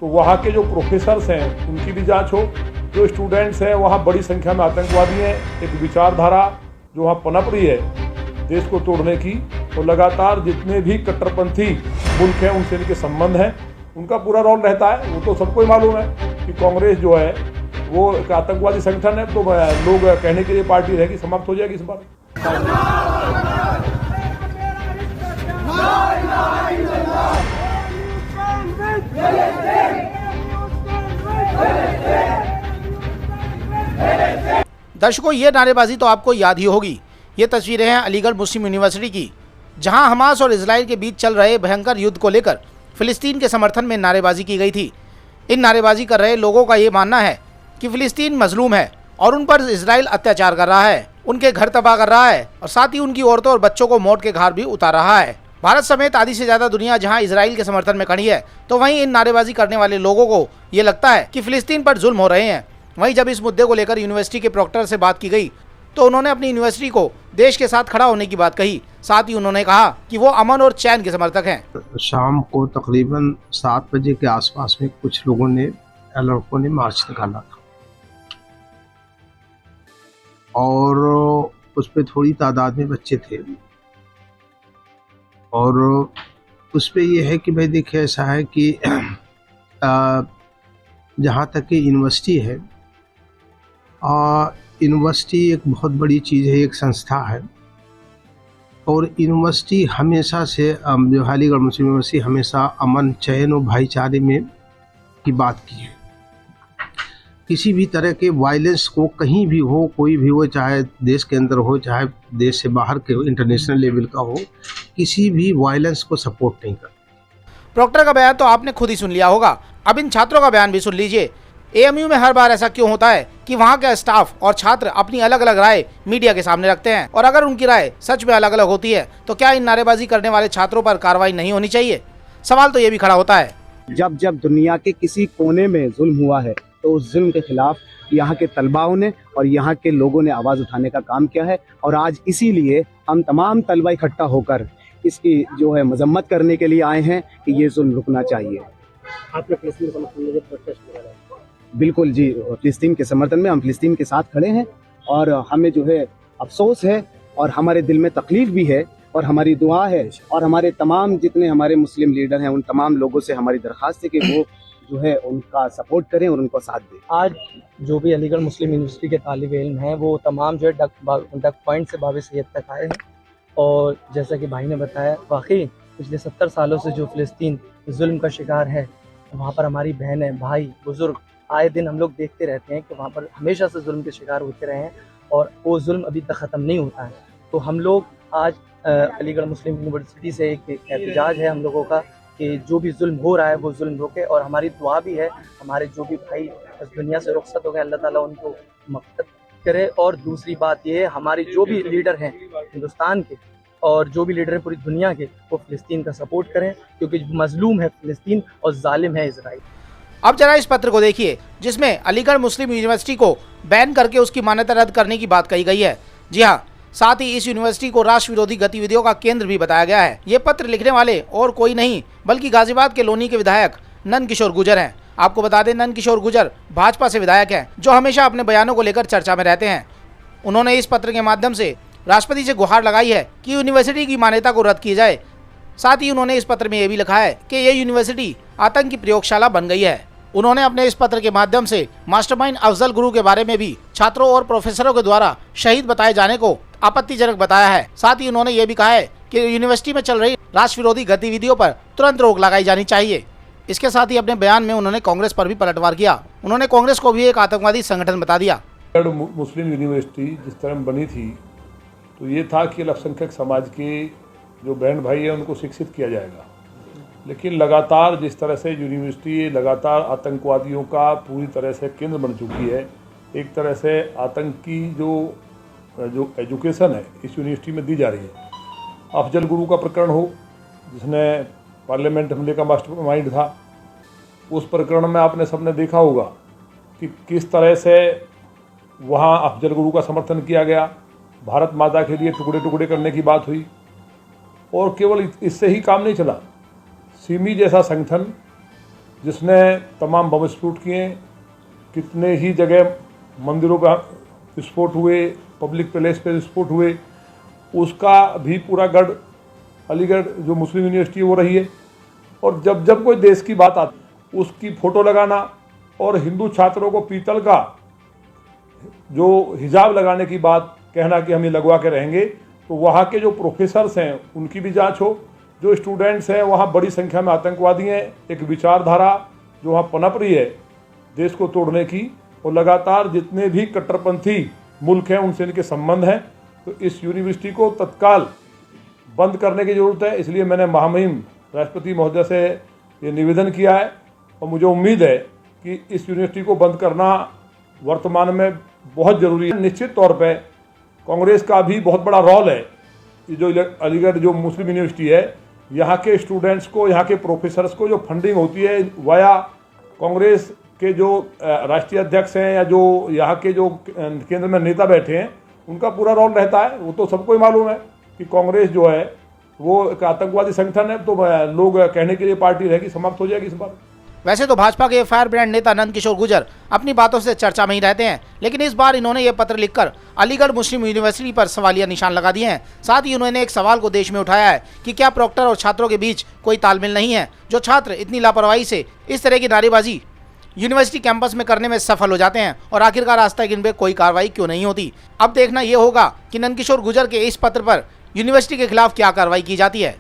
तो वहाँ के जो प्रोफेसर्स हैं उनकी भी जांच हो, जो स्टूडेंट्स हैं वहाँ बड़ी संख्या में आतंकवादी हैं, एक विचारधारा जो वहाँ पनप रही है देश को तोड़ने की, और लगातार जितने भी कट्टरपंथी मुल्क हैं उनसे इनके संबंध हैं, उनका पूरा रोल रहता है। वो तो सबको ही मालूम है कि कांग्रेस जो है वो एक आतंकवादी संगठन है, तो लोग कहने के लिए पार्टी रहेगी, समाप्त हो जाएगी इस बार। दर्शकों, ये नारेबाजी तो आपको याद ही होगी। ये तस्वीरें हैं अलीगढ़ मुस्लिम यूनिवर्सिटी की, जहां हमास और इजराइल के बीच चल रहे भयंकर युद्ध को लेकर फिलिस्तीन के समर्थन में नारेबाजी की गई थी। इन नारेबाजी कर रहे लोगों का ये मानना है कि फिलिस्तीन मजलूम है और उन पर इजराइल अत्याचार कर रहा है, उनके घर तबाह कर रहा है और साथ ही उनकी औरतों और बच्चों को मौत के घाट भी उतार रहा है। भारत समेत आधी से ज्यादा दुनिया जहां इजराइल के समर्थन में खड़ी है, तो वहीं इन नारेबाजी करने वाले लोगों को ये लगता है कि फिलिस्तीन पर जुल्म हो रहे हैं। वहीं जब इस मुद्दे को लेकर यूनिवर्सिटी के प्रॉक्टर से बात की गई तो उन्होंने अपनी यूनिवर्सिटी को देश के साथ खड़ा होने की बात कही। साथ ही उन्होंने कहा कि वो अमन और चैन के समर्थक हैं। शाम को तकरीबन 7 बजे के आसपास में कुछ लोगों ने, लड़कों ने मार्च निकाला था और उस पर थोड़ी तादाद में बच्चे थे, और उस पर यह है कि भाई देखिए ऐसा है कि जहाँ तक कि यूनिवर्सिटी है, यूनिवर्सिटी एक बहुत बड़ी चीज़ है, एक संस्था है, और यूनिवर्सिटी हमेशा से जो अलीगढ़ मुस्लिम यूनिवर्सिटी हमेशा अमन, चैन और भाईचारे में की बात की है। किसी भी तरह के वायलेंस को कहीं भी हो, कोई भी हो, चाहे देश के अंदर हो चाहे देश से बाहर के हो, इंटरनेशनल लेवल का हो, किसी भी वायलेंस को सपोर्ट नहीं करती। प्रॉक्टर का बयान तो आपने खुद ही सुन लिया होगा, अब इन छात्रों का बयान भी सुन लीजिए। एएमयू में हर बार ऐसा क्यों होता है कि वहाँ का स्टाफ और छात्र अपनी अलग अलग राय मीडिया के सामने रखते हैं, और अगर उनकी राय सच में अलग अलग होती है तो क्या इन नारेबाजी करने वाले छात्रों पर कार्रवाई नहीं होनी चाहिए? सवाल तो ये भी खड़ा होता है। जब जब दुनिया के किसी कोने में जुल्म हुआ है तो उस जुल्म के खिलाफ यहाँ के तलबाओं ने और यहाँ के लोगों ने आवाज़ उठाने का काम किया है, और आज इसीलिए हम तमाम तलबा इकट्ठा होकर इसकी जो है मजम्मत करने के लिए आए हैं कि ये जुल्म रुकना चाहिए। आपने फिलिस्तीन के समर्थन में प्रोटेस्ट किया है? बिल्कुल जी, फिलिस्तीन के समर्थन में हम फिलिस्तीन के साथ खड़े हैं, और हमें जो है अफसोस है और हमारे दिल में तकलीफ भी है, और हमारी दुआ है और हमारे तमाम जितने हमारे मुस्लिम लीडर हैं उन तमाम लोगों से हमारी दरख्वास्त है कि वो जो है उनका सपोर्ट करें और उनको साथ दें। आज जो भी अलीगढ़ मुस्लिम यूनिवर्सिटी के तालिब इल्म हैं वो तमाम जो है डक पॉइंट से बाब सैयद तक आए हैं, और जैसा कि भाई ने बताया वाकई पिछले 70 सालों से जो फ़िलिस्तीन जुल्म का शिकार है, वहाँ पर हमारी बहनें, भाई, बुज़ुर्ग आए दिन हम लोग देखते रहते हैं कि वहाँ पर हमेशा से जुल्म के शिकार होते रहे हैं और वो जुल्म अभी तक ख़त्म नहीं होता है। तो हम लोग आज अलीगढ़ मुस्लिम यूनिवर्सिटी से एक एहतजाज है हम लोगों का कि जो भी जुल्म हो रहा है वो जुल्म रोके, और हमारी दुआ भी है हमारे जो भी भाई इस दुनिया से रुखसत हो गए अल्लाह ताला उनको मग़फ़िरत करे। और दूसरी बात ये है, हमारी जो भी लीडर हैं हिंदुस्तान के और जो भी लीडर हैं पूरी दुनिया के, वो फ़िलिस्तीन का सपोर्ट करें, क्योंकि मज़लूम है फ़िलिस्तीन और जालिम है इजराइल। अब जरा इस पत्र को देखिए जिसमें अलीगढ़ मुस्लिम यूनिवर्सिटी को बैन करके उसकी मान्यता रद्द करने की बात कही गई है। जी हाँ, साथ ही इस यूनिवर्सिटी को राष्ट्र विरोधी गतिविधियों का केंद्र भी बताया गया है। ये पत्र लिखने वाले और कोई नहीं बल्कि गाजियाबाद के लोनी के विधायक नंद किशोर गुर्जर हैं। आपको बता दें, नंद किशोर गुर्जर भाजपा से विधायक हैं जो हमेशा अपने बयानों को लेकर चर्चा में रहते हैं। उन्होंने इस पत्र के माध्यम से राष्ट्रपति से गुहार लगाई है कि यूनिवर्सिटी की मान्यता को रद्द की जाए। साथ ही उन्होंने इस पत्र में यह भी लिखा है कि ये यूनिवर्सिटी आतंक की प्रयोगशाला बन गई है। उन्होंने अपने इस पत्र के माध्यम से मास्टरमाइंड अफजल गुरु के बारे में भी छात्रों और प्रोफेसरों के द्वारा शहीद बताए जाने को आपत्तिजनक बताया है। साथ ही उन्होंने ये भी कहा है कि यूनिवर्सिटी में चल रही राष्ट्र विरोधी गतिविधियों पर तुरंत रोक लगाई जानी चाहिए। इसके साथ ही अपने बयान में उन्होंने कांग्रेस पर भी पलटवार किया। उन्होंने कांग्रेस को भी एक आतंकवादी संगठन बता दिया। मुस्लिम यूनिवर्सिटी जिस तरह बनी थी तो ये था कि अल्पसंख्यक समाज के जो बहन भाई है उनको शिक्षित किया जाएगा, लेकिन लगातार जिस तरह से यूनिवर्सिटी लगातार आतंकवादियों का पूरी तरह से केंद्र बन चुकी है, एक तरह से आतंक की जो एजुकेशन है इस यूनिवर्सिटी में दी जा रही है। अफजल गुरु का प्रकरण हो जिसने पार्लियामेंट हमले का मास्टरमाइंड था, उस प्रकरण में आपने सबने देखा होगा कि किस तरह से वहाँ अफजल गुरु का समर्थन किया गया, भारत माता के लिए टुकड़े टुकड़े करने की बात हुई, और केवल इससे ही काम नहीं चला। सिमी जैसा संगठन जिसने तमाम बम विस्फोट किए, कितने ही जगह मंदिरों पर विस्फोट हुए, पब्लिक प्लेस पे विस्फोट हुए, उसका भी पूरा गढ़ अलीगढ़ जो मुस्लिम यूनिवर्सिटी वो रही है। और जब जब कोई देश की बात आती उसकी फ़ोटो लगाना और हिंदू छात्रों को पीतल का जो हिजाब लगाने की बात कहना कि हम ये लगवा के रहेंगे, तो वहाँ के जो प्रोफेसर्स हैं उनकी भी जांच हो। जो स्टूडेंट्स हैं वहाँ बड़ी संख्या में आतंकवादी हैं, एक विचारधारा जो वहाँ पनप रही है देश को तोड़ने की, और लगातार जितने भी कट्टरपंथी मुल्क हैं उनसे इनके संबंध हैं। तो इस यूनिवर्सिटी को तत्काल बंद करने की ज़रूरत है। इसलिए मैंने महामहिम राष्ट्रपति महोदय से ये निवेदन किया है और मुझे उम्मीद है कि इस यूनिवर्सिटी को बंद करना वर्तमान में बहुत ज़रूरी है। निश्चित तौर पे कांग्रेस का भी बहुत बड़ा रोल है। ये जो अलीगढ़ जो मुस्लिम यूनिवर्सिटी है, यहाँ के स्टूडेंट्स को, यहाँ के प्रोफेसर्स को जो फंडिंग होती है वाया कांग्रेस के जो राष्ट्रीय अध्यक्ष हैं या जो यहाँ के जो केंद्र में नेता बैठे हैं, उनका पूरा रोल रहता है। वो तो सबको ही मालूम है कि कांग्रेस जो है वो एक आतंकवादी संगठन है, तो लोग कहने के लिए पार्टी रहेगी, समाप्त हो जाएगी इस बार। वैसे तो भाजपा के फायर ब्रांड नेता नंद किशोर गुर्जर अपनी बातों से चर्चा में ही रहते हैं, लेकिन इस बार इन्होंने ये पत्र लिखकर अलीगढ़ मुस्लिम यूनिवर्सिटी पर सवालिया निशान लगा दिए हैं। साथ ही उन्होंने एक सवाल को देश में उठाया है कि क्या प्रॉक्टर और छात्रों के बीच कोई तालमेल नहीं है, जो छात्र इतनी लापरवाही से इस तरह की नारेबाजी यूनिवर्सिटी कैंपस में करने में सफल हो जाते हैं, और आखिरकार आज तक इन पर कोई कार्रवाई क्यों नहीं होती। अब देखना यह होगा कि नंद किशोर गुर्जर के इस पत्र पर यूनिवर्सिटी के खिलाफ क्या कार्रवाई की जाती है।